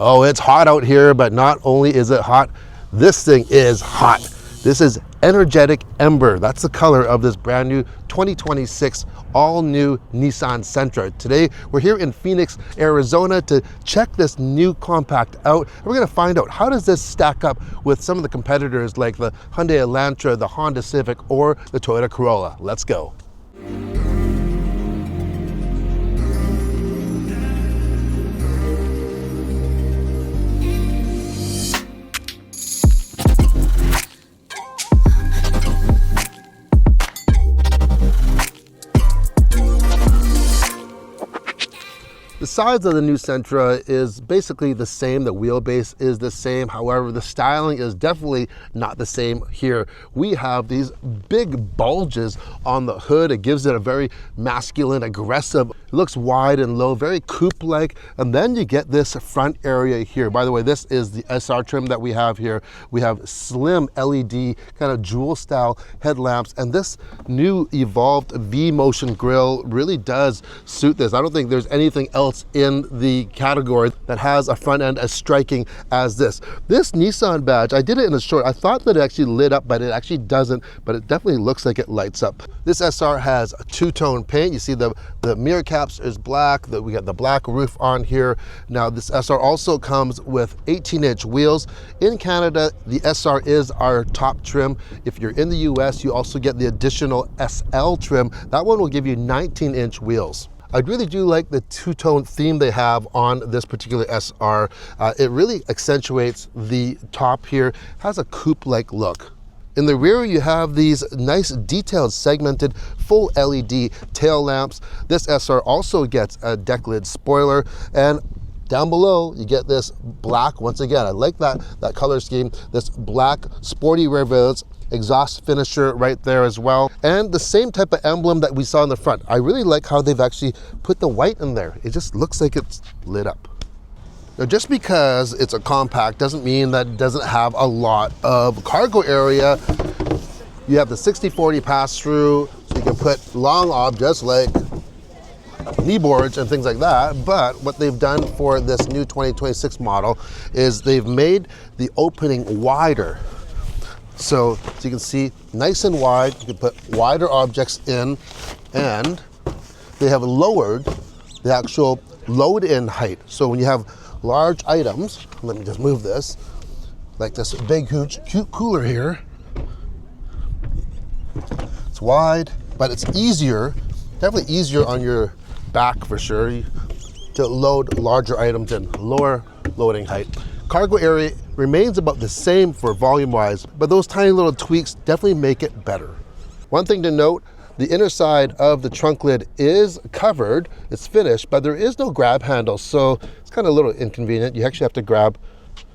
Oh, it's hot out here, but not only is it hot, this thing is hot. This is Energetic Ember. That's the color of this brand new 2026 all new Nissan Sentra. Today, we're here in Phoenix, Arizona to check this new compact out. And we're gonna find out, how does this stack up with some of the competitors like the Hyundai Elantra, the Honda Civic, or the Toyota Corolla? Let's go. The size of the new Sentra is basically the same, the wheelbase is the same, however the styling is definitely not the same here. We have these big bulges on the hood. It gives it a very masculine, aggressive, it looks wide and low, very coupe-like, and then you get this front area here. By the way, this is the SR trim that we have here. We have slim LED, kind of jewel style headlamps, and this new evolved V-motion grille really does suit this. I don't think there's anything else in the category that has a front end as striking as this. This Nissan badge, I did it in a short. I thought that it actually lit up, but it actually doesn't, but it definitely looks like it lights up. This SR has a two-tone paint. You see the mirror caps is black, we got the black roof on here. Now this SR also comes with 18-inch wheels. In Canada, the SR is our top trim. If you're in the US, you also get the additional SL trim. That one will give you 19-inch wheels. I really do like the two-tone theme they have on this particular SR. It really accentuates the top here, has a coupe-like look. In the rear, you have these nice detailed segmented full LED tail lamps. This SR also gets a deck lid spoiler, and down below, you get this black, once again, I like that color scheme, this black sporty rear valance exhaust finisher right there as well, and the same type of emblem that we saw in the front. I really like how they've actually put the white in there. It just looks like it's lit up. Now, just because it's a compact doesn't mean that it doesn't have a lot of cargo area. You have the 60/40 pass-through, so you can put long objects like kneeboards and things like that. But what they've done for this new 2026 model is they've made the opening wider. So you can see, nice and wide, you can put wider objects in, and they have lowered the actual load-in height. So when you have large items, let me just move this, like this big, huge cooler here, it's wide, but it's easier, definitely easier on your back for sure, to load larger items in, lower loading height. Cargo area remains about the same for volume-wise, but those tiny little tweaks definitely make it better. One thing to note, the inner side of the trunk lid is covered, it's finished, but there is no grab handle, so it's kind of a little inconvenient. You actually have to grab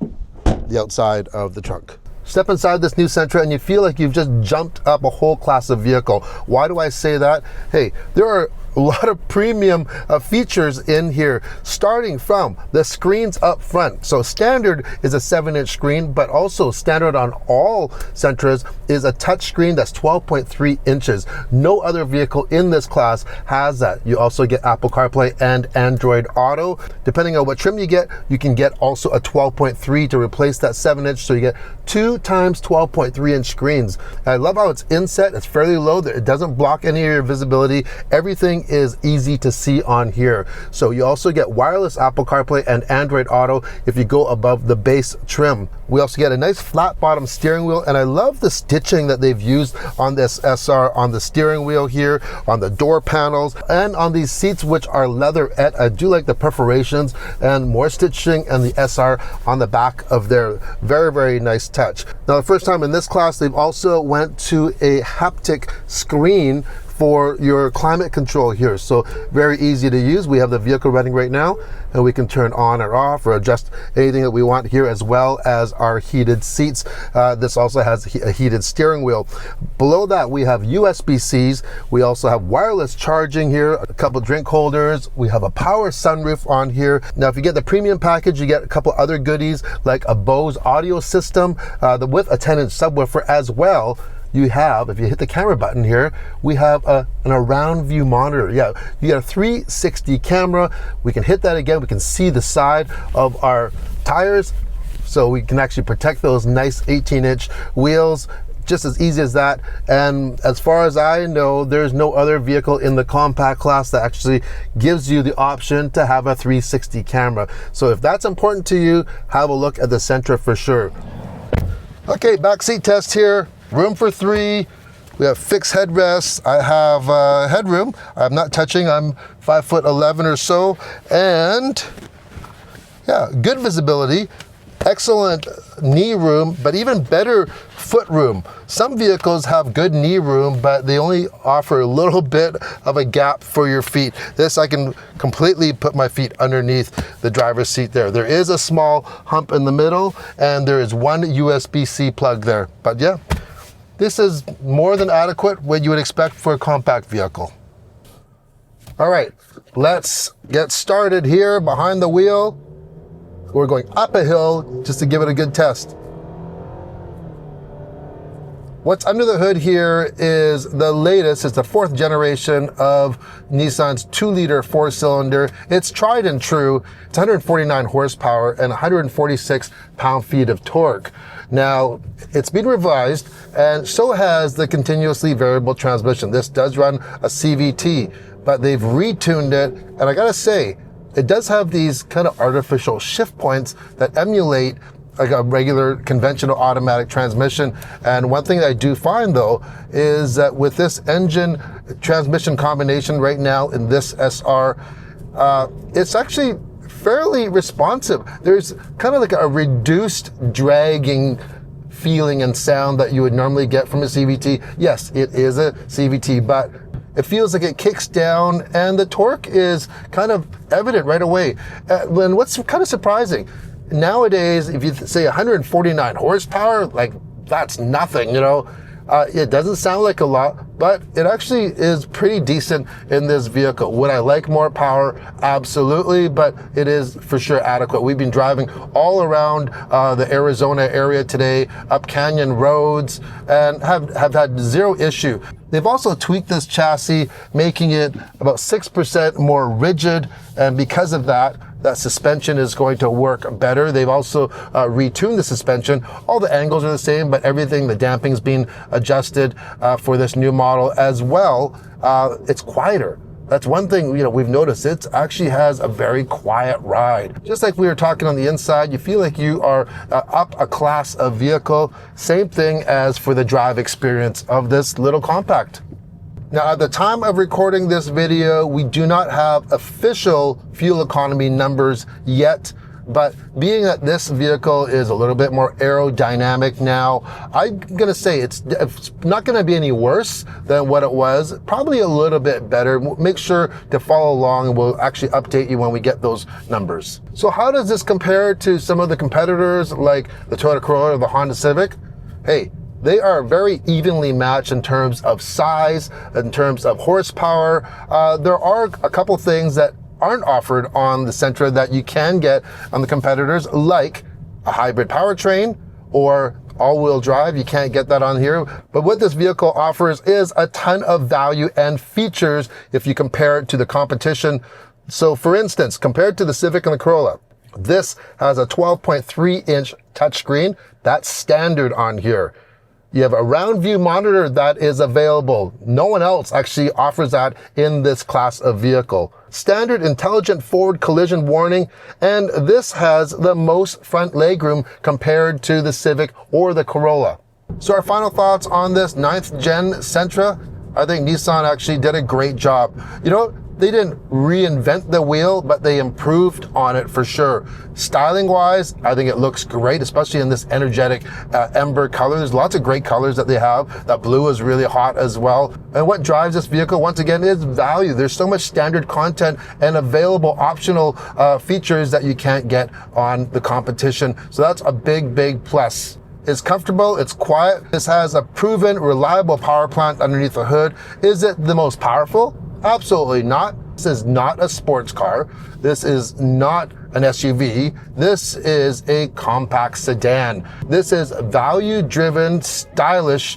the outside of the trunk. Step inside this new Sentra and you feel like you've just jumped up a whole class of vehicle. Why do I say that? Hey, there are a lot of premium features in here, starting from the screens up front. So standard is a 7-inch screen, but also standard on all Sentras is a touch screen that's 12.3 inches. No other vehicle in this class has that. You also get Apple CarPlay and Android Auto. Depending on what trim you get, you can get also a 12.3 to replace that 7-inch, so you get 2 times 12.3-inch screens. I love how it's inset, it's fairly low, it doesn't block any of your visibility. Everything is easy to see on here. So you also get wireless Apple CarPlay and Android Auto if you go above the base trim. We also get a nice flat bottom steering wheel, and I love the stitching that they've used on this SR, on the steering wheel here, on the door panels, and on these seats, which are leatherette. I do like the perforations and more stitching and the SR on the back of there. Very, very nice touch. Now, the first time in this class, they've also went to a haptic screen for your climate control here. So very easy to use. We have the vehicle running right now, and we can turn on or off or adjust anything that we want here, as well as our heated seats. This also has a heated steering wheel. Below that, we have USB-Cs. We also have wireless charging here, a couple drink holders. We have a power sunroof on here. Now, if you get the premium package, you get a couple other goodies like a Bose audio system with a 10-inch subwoofer as well. You have, if you hit the camera button here, we have an around view monitor. Yeah, you got a 360 camera. We can hit that again. We can see the side of our tires, so we can actually protect those nice 18-inch wheels. Just as easy as that. And as far as I know, there's no other vehicle in the compact class that actually gives you the option to have a 360 camera. So if that's important to you, have a look at the Sentra for sure. Okay, backseat test here. Room for 3. We have fixed headrests. I have headroom. I'm not touching. I'm 5'11" or so. And yeah, good visibility. Excellent knee room, but even better foot room. Some vehicles have good knee room, but they only offer a little bit of a gap for your feet. This, I can completely put my feet underneath the driver's seat there. There is a small hump in the middle, and there is one USB-C plug there. But yeah, this is more than adequate what you would expect for a compact vehicle. All right, let's get started here behind the wheel. We're going up a hill just to give it a good test. What's under the hood here is the latest. It's the 4th generation of Nissan's 2-liter 4-cylinder. It's tried and true. It's 149 horsepower and 146 pound-feet of torque. Now, it's been revised, and so has the continuously variable transmission. This does run a CVT, but they've retuned it, and I gotta say, it does have these kind of artificial shift points that emulate like a regular conventional automatic transmission. And one thing I do find though is that with this engine transmission combination right now in this SR, it's actually fairly responsive. There's kind of like a reduced dragging feeling and sound that you would normally get from a CVT. Yes, it is a CVT, but it feels like it kicks down, and the torque is kind of evident right away. And what's kind of surprising, nowadays, if you say 149 horsepower, like that's nothing, you know. It doesn't sound like a lot, but it actually is pretty decent in this vehicle. Would I like more power? Absolutely, but it is for sure adequate. We've been driving all around the Arizona area today, up canyon roads, and have had zero issue. They've also tweaked this chassis, making it about 6% more rigid, and because of that, that suspension is going to work better. They've also retuned the suspension. All the angles are the same, but everything, the damping's been adjusted for this new model as well. It's quieter. That's one thing, you know, we've noticed. It actually has a very quiet ride. Just like we were talking on the inside, you feel like you are up a class of vehicle. Same thing as for the drive experience of this little compact. Now, at the time of recording this video, we do not have official fuel economy numbers yet, but being that this vehicle is a little bit more aerodynamic now, I'm gonna say it's not gonna be any worse than what it was, probably a little bit better. Make sure to follow along, and we'll actually update you when we get those numbers. So how does this compare to some of the competitors like the Toyota Corolla or the Honda Civic? Hey, they are very evenly matched in terms of size, in terms of horsepower. There are a couple things that aren't offered on the Sentra that you can get on the competitors, like a hybrid powertrain or all-wheel drive. You can't get that on here. But what this vehicle offers is a ton of value and features if you compare it to the competition. So for instance, compared to the Civic and the Corolla, this has a 12.3-inch touchscreen. That's standard on here. You have a round view monitor that is available. No one else actually offers that in this class of vehicle. Standard intelligent forward collision warning, and this has the most front legroom compared to the Civic or the Corolla. So our final thoughts on this 9th gen Sentra, I think Nissan actually did a great job. You know, they didn't reinvent the wheel, but they improved on it for sure. Styling wise, I think it looks great, especially in this energetic ember color. There's lots of great colors that they have. That blue is really hot as well. And what drives this vehicle, once again, is value. There's so much standard content and available optional features that you can't get on the competition. So that's a big, big plus. It's comfortable, it's quiet. This has a proven, reliable power plant underneath the hood. Is it the most powerful? Absolutely not. This is not a sports car. This is not an SUV. This is a compact sedan. This is value-driven, stylish,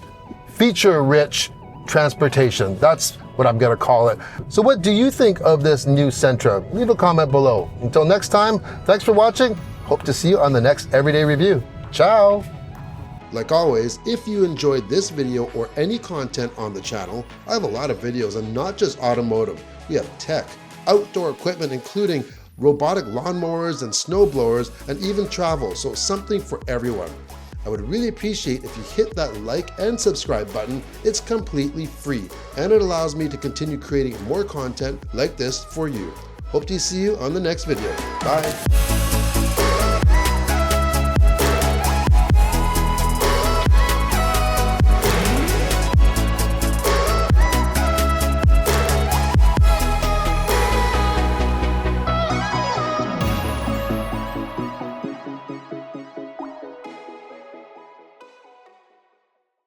feature-rich transportation. That's what I'm gonna call it. So what do you think of this new Sentra? Leave a comment below. Until next time, thanks for watching. Hope to see you on the next Everyday Review. Ciao! Like always, if you enjoyed this video or any content on the channel, I have a lot of videos and not just automotive. We have tech, outdoor equipment, including robotic lawnmowers and snow blowers, and even travel, so something for everyone. I would really appreciate if you hit that like and subscribe button. It's completely free, and it allows me to continue creating more content like this for you. Hope to see you on the next video. Bye.